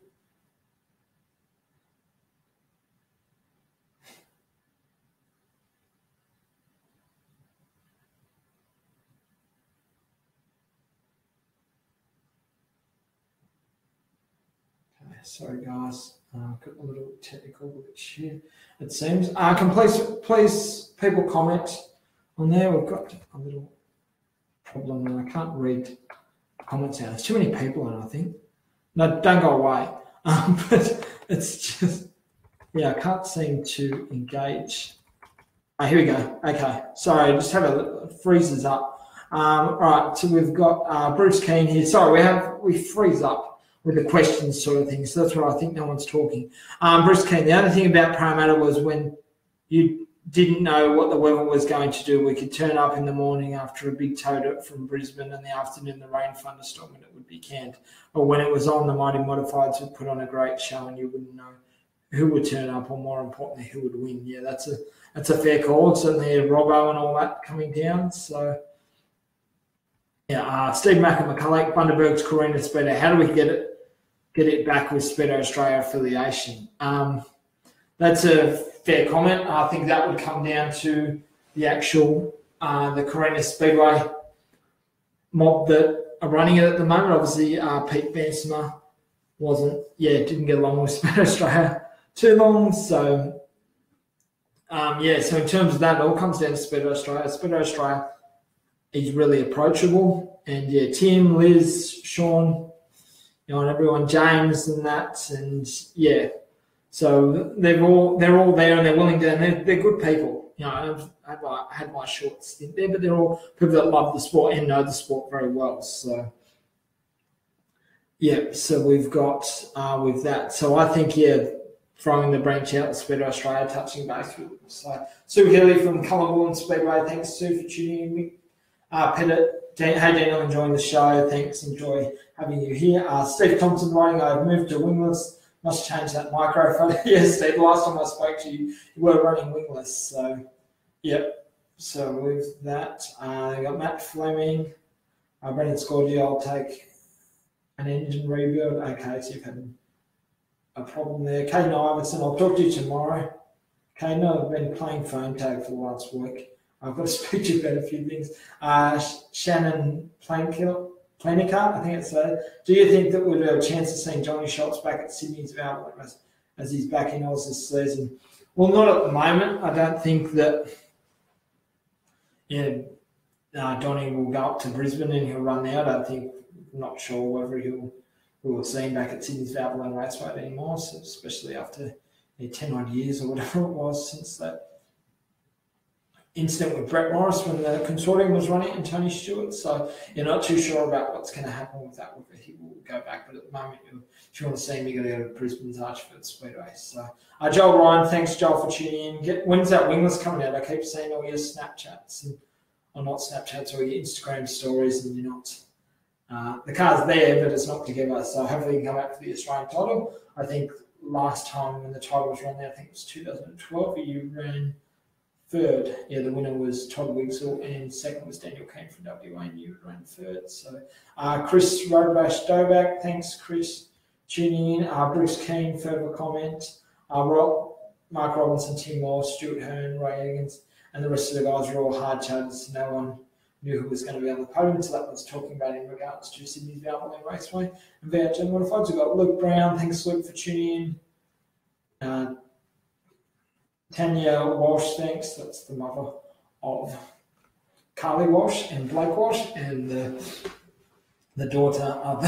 Sorry, guys. I've got a little technical glitch here. It seems. Can please people comment on there? We've got a little problem and I can't read comments out. There's too many people on it, I think. No, don't go away. But it's just, I can't seem to engage. Here we go. Okay. Sorry, just have it freezes up. All right. So we've got Bruce Keane here. Sorry, we freeze up with the questions sort of thing. So that's why I think no one's talking. Bruce Keane, the other thing about Parramatta was when you didn't know what the weather was going to do, we could turn up in the morning after a big tote from Brisbane, and the afternoon the rain thunderstorm and it would be canned. Or when it was on, the Mighty Modifieds would put on a great show and you wouldn't know who would turn up, or more importantly, who would win. Yeah, that's a fair call. Certainly Robbo and all that coming down. So Steve Mack and McCulloch, Bundaberg's Carina Speedo. How do we get it back with Speedo Australia affiliation? That's a fair comment. I think that would come down to the actual the Carina Speedway mob that are running it at the moment. Obviously, Pete Bansimer didn't get along with Speed Australia too long. So, so in terms of that, it all comes down to Speed Australia. Speed Australia is really approachable. And, Tim, Liz, Sean, and everyone, James and that. And, so they're all there and they're willing to, and they're good people. I've had my short stint there, but they're all people that love the sport and know the sport very well. So, so we've got with that. So I think, throwing the branch out, Speed Australia, touching base with them. So Sue Healy from Columbine Speedway, thanks Sue for tuning in. Pettit, hey Daniel, enjoying the show. Thanks, enjoy having you here. Steve Thompson writing, I've moved to wingless. Must change that microphone. Steve, last time I spoke to you, you were running wingless. So, So with that, I got Matt Fleming. Brendan Scordio, I'll take an engine rebuild. Okay, so you've had a problem there. Caden Iverson, I'll talk to you tomorrow. Caden, I've been playing phone tag for the last week. I've got to speak to you about a few things. Shannon Planica, I think it's that. Do you think that we'll have a chance of seeing Johnny Schultz back at Sydney's Valley as he's back in Oz this season? Well, not at the moment. I don't think that Johnny will go up to Brisbane and he'll run out. I'm not sure whether we'll see him back at Sydney's Valley Raceway anymore, so especially after 10 odd years or whatever it was since that incident with Brett Morris when the consortium was running and Tony Stewart. So you're not too sure about what's going to happen with that, whether he will go back. But at the moment, if you want to see him, you've got to go to Brisbane's Archfield Speedway. So Joel Ryan, thanks Joel for tuning in. When's that wingless coming out? I keep seeing all your Snapchats, or not Snapchats, or your Instagram stories, and you're not. The car's there, but it's not together. So hopefully you can come out for the Australian title. I think last time when the title was run there, I think it was 2012, you ran third. The winner was Todd Wigsell, and second was Daniel Kane from WA, and you ran third. So Chris Robash Doback, thanks Chris, tuning in. Bruce Keane, further comment. Mark Robinson, Tim Moore, Stuart Hearn, Ray Higgins, and the rest of the guys were all hard chargers. No one knew who was going to be on the podium, so that was talking about in regards to Sydney's Valvoline Raceway. And VHM Modifieds, we've got Luke Brown, thanks Luke for tuning in. Tanya Walsh, thanks, that's the mother of Carly Walsh and Blake Walsh, and the daughter of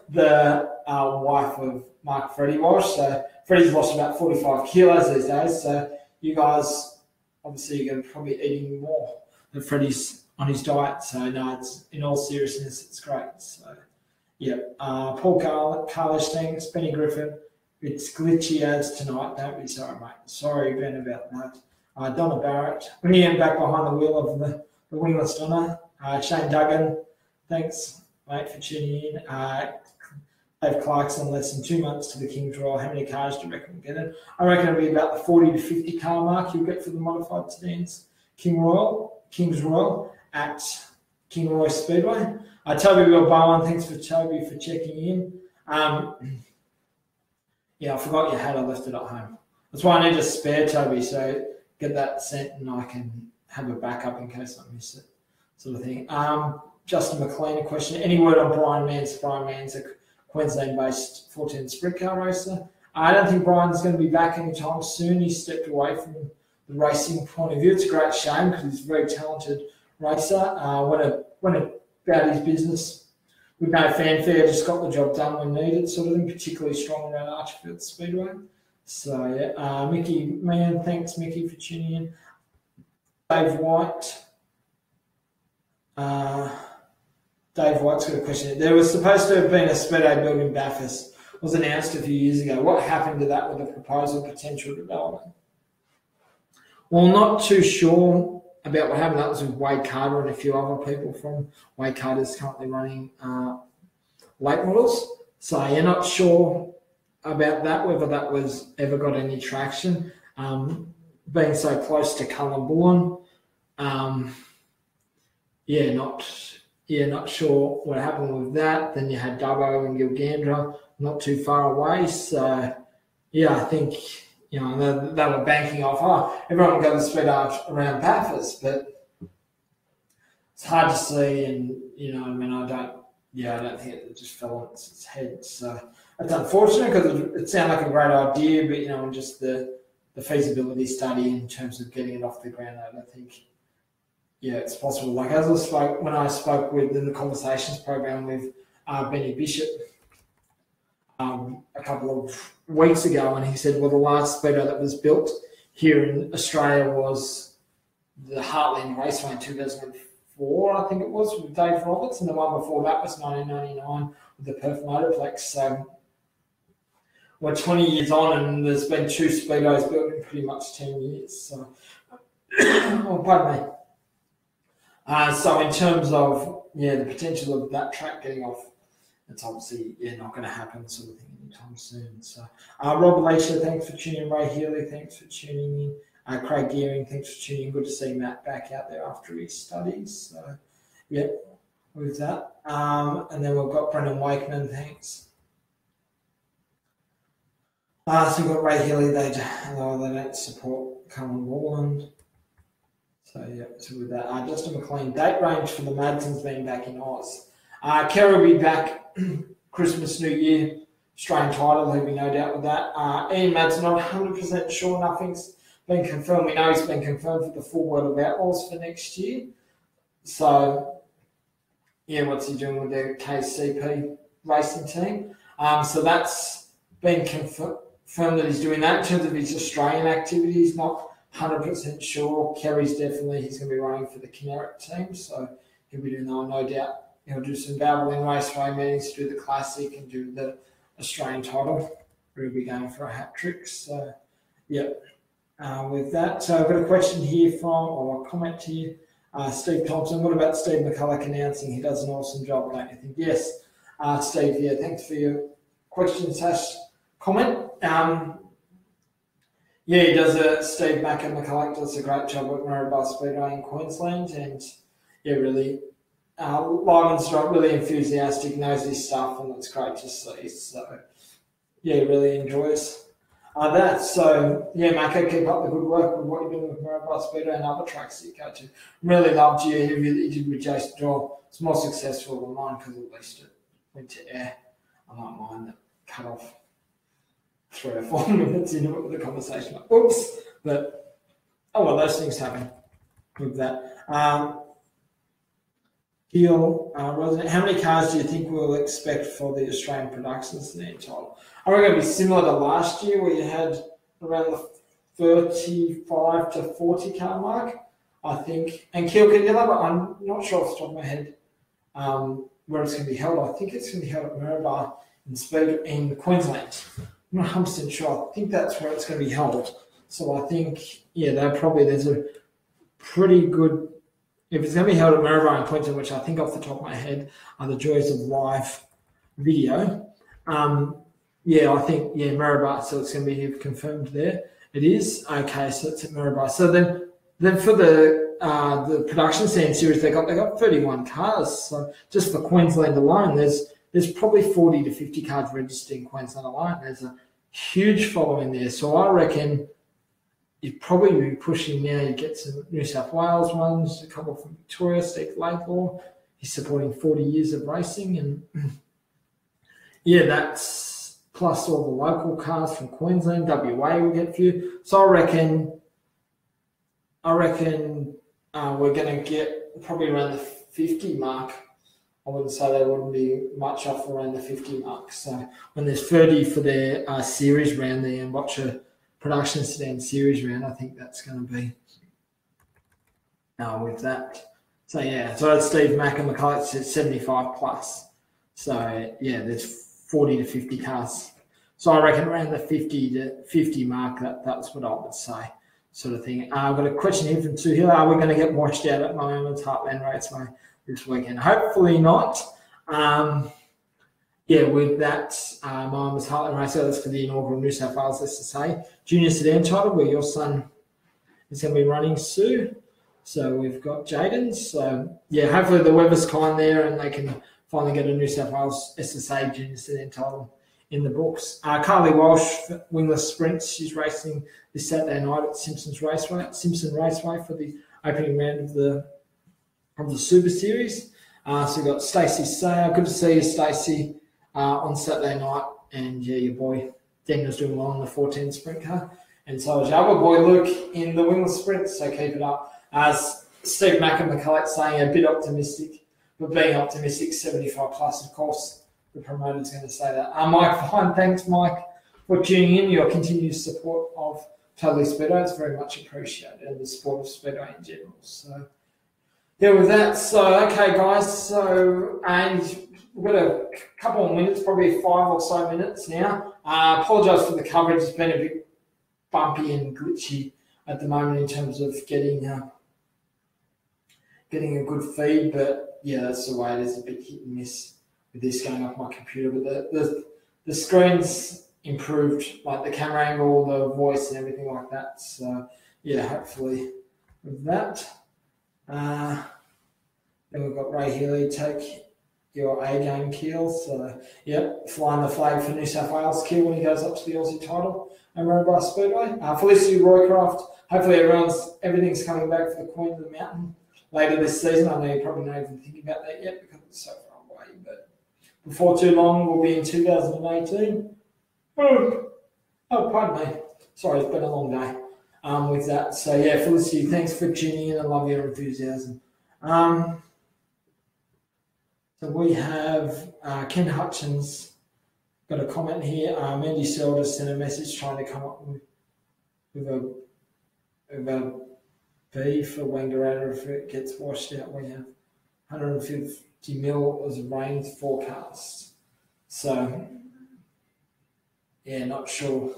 the wife of Mark Freddie Walsh. So Freddie's lost about 45 kilos these days, so you guys obviously you're going to probably eating more than Freddie's on his diet. So no, it's in all seriousness, it's great. So Paul Carlish, thanks. Benny Griffin, it's glitchy as tonight. Don't be sorry, mate. Sorry, Ben, about that. Donna Barrett, William back behind the wheel of the wingless Donna. Shane Duggan, thanks, mate, for tuning in. Dave Clarkson, less than 2 months to the King's Royal. How many cars do you reckon we'll get in? I reckon it'll be about the 40 to 50 car mark you'll get for the modified sedans. King's Royal at King Roy Speedway. Toby Will Bowen, thanks for Toby for checking in. I forgot your hat. I left it at home. That's why I need a spare, Toby, so get that sent and I can have a backup in case I miss it, sort of thing. Justin McLean, a question. Any word on Brian Mans? Brian Mans, a Queensland-based 14 sprint car racer. I don't think Brian's going to be back anytime soon. He stepped away from the racing point of view. It's a great shame because he's a very talented racer. Went about his business with no fanfare, just got the job done when needed, sort of thing, particularly strong around Archfield Speedway. So, Mickey, man, thanks, Mickey, for tuning in. Dave White. Dave White's got a question. There was supposed to have been a speedo built in Bathurst. It was announced a few years ago. What happened to that with the proposal potential development? Well, not too sure about what happened. That was with Wade Carter and a few other people from Wade Carter's currently running late models. So you're not sure about that, whether that was ever got any traction. Being so close to Cullen not sure what happened with that. Then you had Dubbo and Gilgandra not too far away. So, I think, they were banking off, everyone will go to speed around Bathurst. But it's hard to see, and I mean, I don't think it just fell on its head. So it's unfortunate because it sounded like a great idea, but and just the feasibility study in terms of getting it off the ground, I don't think, it's possible. Like when I spoke with in the conversations program with Benny Bishop a couple of weeks ago, and he said, well, the last speedo that was built here in Australia was the Heartland Raceway in 2004, I think it was, with Dave Roberts, and the one before that was 1999 with the Perth Motorplex. So we're 20 years on, and there's been 2 speedos built in pretty much 10 years. So, oh, pardon me. So in terms of the potential of that track getting off, it's obviously not going to happen sort of thing anytime soon. So Rob Leisha, thanks for tuning in. Ray Healy, thanks for tuning in. Craig Gearing, thanks for tuning in. Good to see Matt back out there after his studies. So with that. And then we've got Brendan Wakeman, thanks. So we've got Ray Healy, they don't support Cullen Warland. So so with that, Justin McLean, date range for the Madsons being back in Oz. Kerry will be back Christmas, New Year, Australian title, there'll be no doubt with that. Ian Madsen, not 100% sure, nothing's been confirmed. We know he's been confirmed for the full World of Outlaws for next year. So, what's he doing with the KCP racing team? So that's been confirmed that he's doing that. In terms of his Australian activities, not 100% sure. Kerry's definitely, he's going to be running for the Kinneret team, so he'll be doing that, no doubt. He'll do some Valvoline Raceway meetings, do the Classic and do the Australian title. We'll be going for a hat trick. So, with that. So I've got a question here or a comment to you. Steve Thompson, what about Steve McCulloch announcing he does an awesome job, don't you think? Yes, Steve, thanks for your question / comment. He does Steve McCulloch does a great job at Maribor Speedway in Queensland, and really Lyman's really enthusiastic, knows his stuff, and it's great to see. So, really enjoys that. So, Mako, keep up the good work with what you're doing with Maribor Speedway and other tracks that you go to. Really loved you. You did with Jason Doyle. It's more successful than mine because at least it went to air. I like mine that cut off 3 or 4 minutes into the conversation. Like, oops. But, those things happen with that. How many cars do you think we'll expect for the Australian Productions Sedan title? I reckon it'll be similar to last year where you had around the 35 to 40 car mark, I think. And Kilkenilla, but I'm not sure off the top of my head where it's going to be held. I think it's going to be held at Maribor in Queensland. I'm not 100% sure. I think that's where it's going to be held. So I think, there's a pretty good. If it's going to be held at Maribor in Queensland, which I think off the top of my head are the joys of live video, I think, Maribor, so it's going to be confirmed there. It is. Okay, so it's at Maribor. So then for the production stand series, they got 31 cars. So just for Queensland alone, there's probably 40 to 50 cars registered in Queensland alone. There's a huge following there. So I reckon you'd probably be pushing now. You get some New South Wales ones, a couple from Victoria, Steve Laidlaw. He's supporting 40 years of racing. And that's plus all the local cars from Queensland. WA will get a few. So I reckon we're going to get probably around the 50 mark. I wouldn't say there wouldn't be much off around the 50 mark. So when there's 30 for their series round there and watch a production sedan series round, I think that's going to be with that. So so that's Steve Mack and McCulloch says 75 plus. So there's 40 to 50 cars. So I reckon around the 50 to 50 mark, that's what I would say, sort of thing. I've got a question here from Sue Hill. Are we going to get washed out at Miami's Heartland Raceway this weekend? Hopefully not. With that, Miami's Heartland Raceway, that's for the inaugural New South Wales SSA Junior Sedan title, where your son is going to be running, Sue. So we've got Jaden. So, hopefully the weather's kind there and they can finally get a New South Wales SSA Junior Sedan title in the books. Carly Walsh, wingless sprints, she's racing this Saturday night at Simpson Raceway for the opening round of the of the Super Series. So we've got Stacey Sayer. Good to see you, Stacey, on Saturday night. And yeah, your boy Daniel's doing well in the 14 sprint car. And so is your other boy Luke in the wingless sprint, so keep it up. As Steve Mack and McCulloch saying, a bit optimistic, but being optimistic, 75 plus, of course, the promoter's going to say that. Mike, fine, thanks, Mike, for tuning in. Your continued support of Totally Speedway is very much appreciated, and the sport of Speedway in general. So, yeah, with that, so, okay, guys, so, and we've got a couple of minutes, probably 5 or so minutes now. Apologise for the coverage, it's been a bit bumpy and glitchy at the moment in terms of getting a good feed, but yeah, that's the way it is, a bit hit and miss with this going off my computer. But the screen's improved, like the camera angle, the voice and everything like that. So yeah, hopefully with that. Then we've got Ray Healy, take your A game, Keel. So yeah, flying the flag for New South Wales, Keel, when he goes up to the Aussie title and Robust Speedway. Felicity Roycroft, hopefully everything's coming back for the Queen of the Mountain later this season. I know you're probably not even thinking about that yet because it's so far away, but before too long we'll be in 2018. Oh, pardon me. Sorry, it's been a long day with that. So yeah, Felicity, thanks for tuning in. I love your enthusiasm. So we have Ken Hutchins got a comment here. Andy Selder sent a message trying to come up with a B for Wangaratta if it gets washed out. We have 150 mil as rain forecast. So yeah, not sure.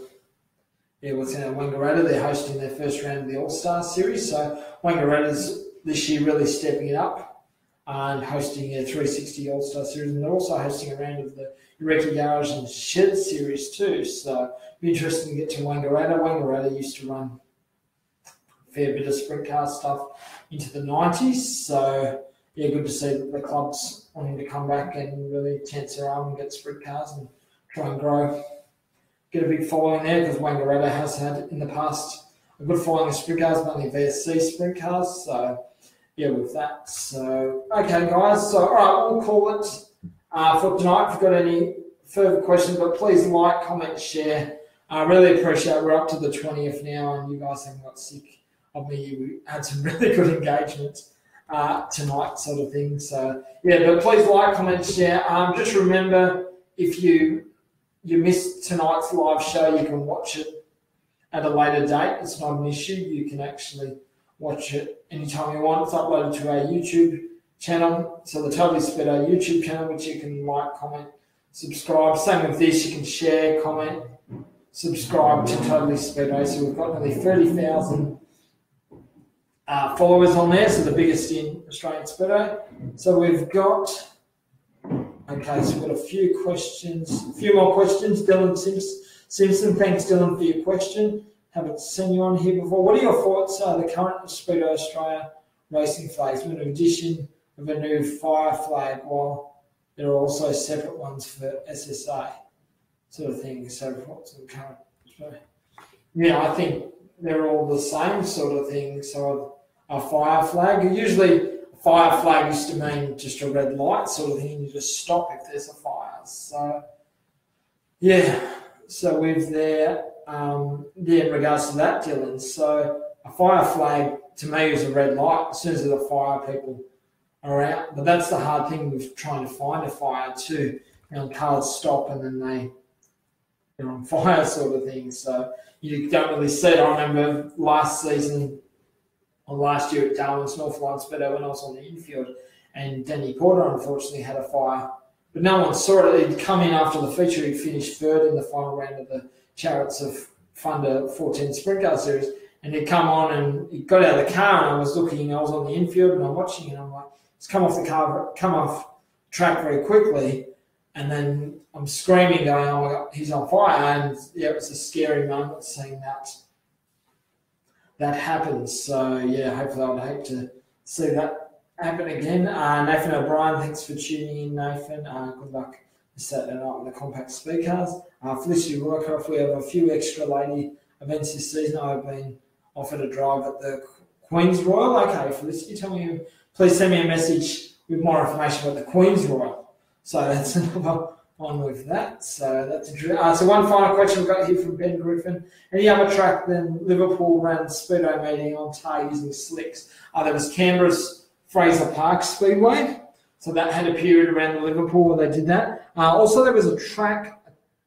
Yeah, what's in Wangaratta? They're hosting their first round of the All-Star Series. So Wangaratta's this year really stepping it up and hosting a 360 All-Star Series, and they're also hosting a round of the Eureka Garage and Shed Series too. So it'll be interesting to get to Wangaratta. Wangaratta used to run a fair bit of sprint car stuff into the 90s. So yeah, good to see that the club's wanting to come back and really chance their arm and get sprint cars and try and grow. Get a big following there because Wangaratta has had in the past a good following of sprint cars, mainly VSC sprint cars. So yeah, with that. So okay, guys. So all right, we'll call it for tonight. If you've got any further questions, but please like, comment, share. I really appreciate it. We're up to the 20th now, and you guys haven't got sick of me. We had some really good engagement tonight, sort of thing. So yeah, but please like, comment, share. Just remember, if you missed tonight's live show, you can watch it at a later date. It's not an issue. You can actually watch it anytime you want. It's uploaded to our YouTube channel. So the Totally Speedway YouTube channel, which you can like, comment, subscribe. Same with this, you can share, comment, subscribe to Totally Speedway. So we've got nearly 30,000 followers on there, so the biggest in Australian Speedway. So we've got, okay, so we've got a few more questions. Dylan Simpson, thanks Dylan for your question. Haven't seen you on here before. What are your thoughts on the current Speedway Australia racing flags with an addition of a new fire flag, while there are also separate ones for SSA sort of thing? So thoughts on the current Speedway? Yeah, I think they're all the same sort of thing. So a fire flag, usually a fire flag used to mean just a red light sort of thing, and you just stop if there's a fire. So yeah, so with there. Yeah, in regards to that, Dylan. So a fire flag to me is a red light. As soon as there's a fire, people are out. But that's the hard thing with trying to find a fire too. You know, cars stop and then they're on fire sort of thing. So you don't really see it. I remember last season or last year at Darwin's North Line Speedo when I was on the infield, and Danny Porter unfortunately had a fire. But no one saw it. He'd come in after the feature. He'd finished third in the final round of the Chariots of Thunder 14 Sprint Car Series, and he'd come on and he got out of the car, and I was on the infield and I'm watching, and I'm like, he's come off track very quickly, and then I'm screaming going, oh my God, he's on fire. And yeah, it was a scary moment seeing that happens. So yeah, hopefully I would hate to see that happen again. Nathan O'Brien, thanks for tuning in, Nathan. Good luck Saturday night with the compact speed cars. Felicity Roycroft, we have a few extra lady events this season. I've been offered a drive at the Queen's Royal. Okay, Felicity, tell me please send me a message with more information about the Queen's Royal. So that's another one with that. So that's interesting. So one final question we've got here from Ben Griffin. Any other track than Liverpool ran the Speedway meeting on tar using slicks? There was Canberra's Fraser Park Speedway. So that had a period around Liverpool where they did that. Also, there was a track,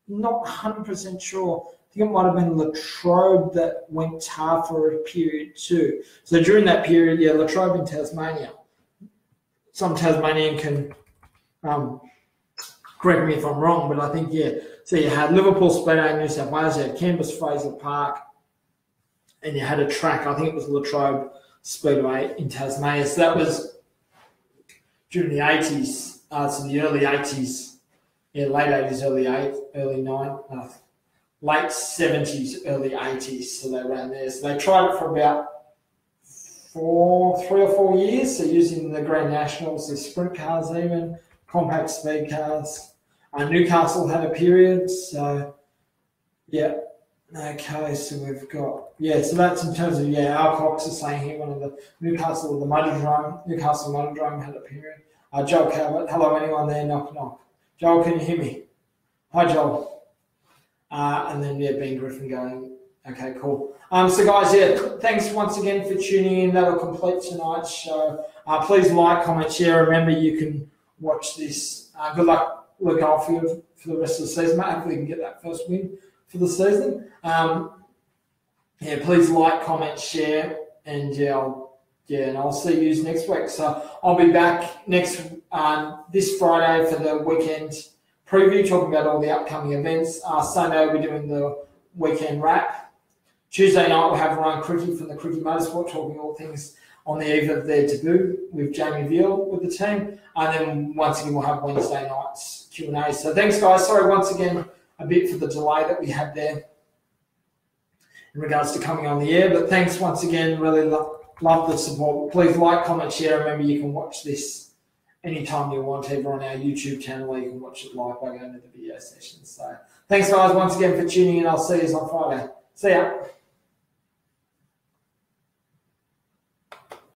not 100% sure, I think it might have been Latrobe that went tar for a period too. So during that period, yeah, Latrobe in Tasmania. Some Tasmanian can correct me if I'm wrong, but I think, yeah. So you had Liverpool Speedway in New South Wales, you had Canberra's Fraser Park, and you had a track, I think it was Latrobe Speedway in Tasmania. So that was during the 80s, so the early 80s, yeah, late 80s, late 70s, early 80s, so they ran there. So they tried it for about 3 or 4 years, so using the Grand Nationals, the sprint cars even, compact speed cars. Newcastle had a period, so yeah. Okay, so we've got, yeah, so that's in terms of, yeah, Al Cox is saying here, one of the Newcastle Motordrome had a period. Joel Calvert, hello, anyone there? Knock, knock. Joel, can you hear me? Hi, Joel. And then, yeah, Ben Griffin going, okay, cool. So, guys, yeah, thanks once again for tuning in. That'll complete tonight's show. Please like, comment, share. Remember, you can watch this. Good luck looking out for the rest of the season, mate. Hopefully, you can get that first win for the season. Yeah, please like, comment, share, and and I'll see you next week. So I'll be back this Friday for the weekend preview, talking about all the upcoming events. Sunday we're doing the weekend wrap. Tuesday night we'll have Ryan Cricky from the Cricky Motorsport, talking all things on the eve of their debut with Jamie Veal with the team. And then once again we'll have Wednesday night's Q&A. So thanks, guys. Sorry once again a bit for the delay that we had there in regards to coming on the air, but thanks once again. Really love the support. Please like, comment, share. Remember, you can watch this anytime you want, either on our YouTube channel, or you can watch it live by going to the video session. So thanks, guys, once again for tuning in. I'll see you on Friday. See ya.